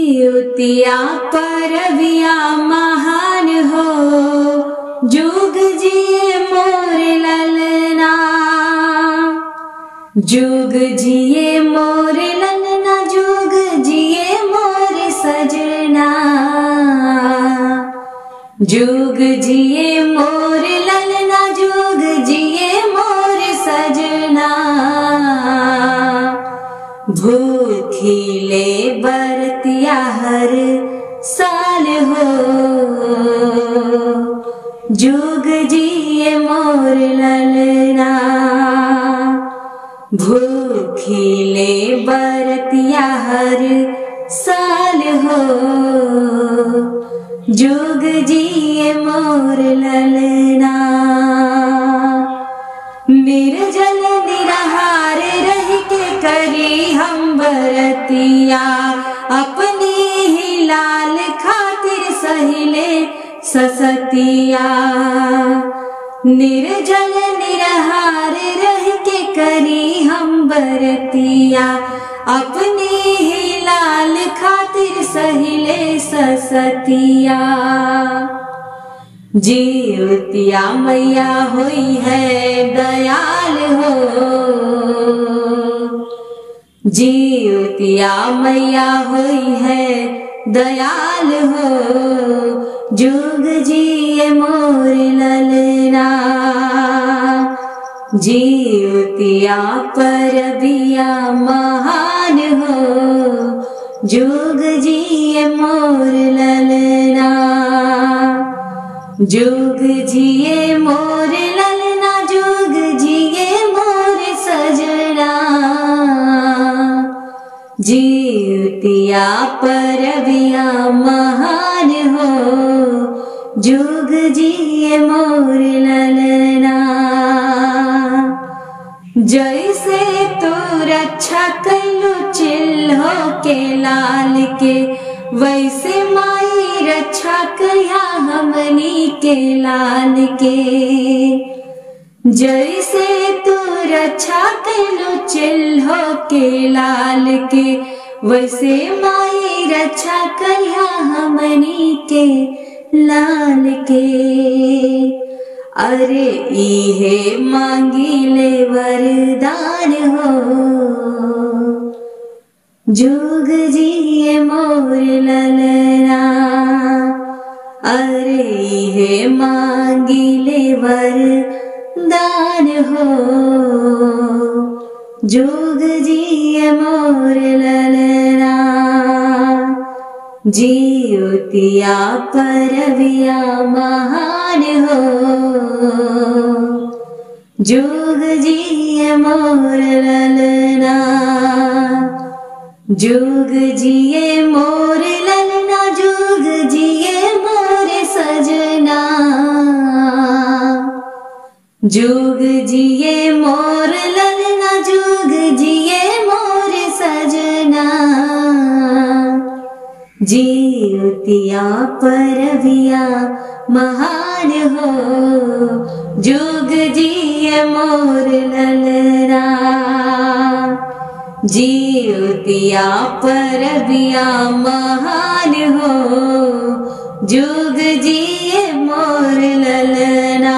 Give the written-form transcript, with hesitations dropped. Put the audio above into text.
जीवतिया परविया महान हो, जुग जिए मोर ललना, जुग जिए मोर ललना, जुग जिए मोर सजना, जुग जिए मोर ललना, जुग जिए मोर सजना। भूखिले बरतिया हर साल हो, जुग जिए मोर ललना, भूखिले बरतिया हर साल हो, जुग जिए मोर ललना। निर्जल निराहार रह के करी हम बरतिया, अपनी ही लाल खातिर सहिले ससतिया। निर्जल निराहार रह के करी हम बरतिया, अपनी ही लाल खातिर सहिले ससतिया। जीवतिया मैया हुई है दयाल हो, जीवतिया मैया हुई है दयाल हो, जुग जिए मोर ललना, जीवतिया परबिया महान हो, जुग जिए मोर ललना, जुग जिए मोर ललना, जुग जिए मोर सजना। जीवतिया परबिया महान हो, जुग जिए मोर ललना। जैसे तू रक्षा कैलू चिल्हो के लाल के, वैसे माई रक्षा करिया हमनी के लाल के। जैसे तू रक्षा कैलू चिल्हो के लाल के, वैसे माई रक्षा करिया हमनी के लाल के। अरे इहे मांगिले वरदान हो, जुग जिए मोर ललना। अरे इहे मांगिले वरदान हो, जुग जिए मोर ललना। जीवतिया परविया महान हो, जुग जिए मोर ललना, जुग जिए मोर ललना, जुग जिए मोर सजना, जुग जिए मोर ललना, जुग जिए मोर सजना। जीवतिया परविया महान हो, जुग जिए मोर ललना, जीवतिया परबिया महान हो, जुग जिए मोर ललना।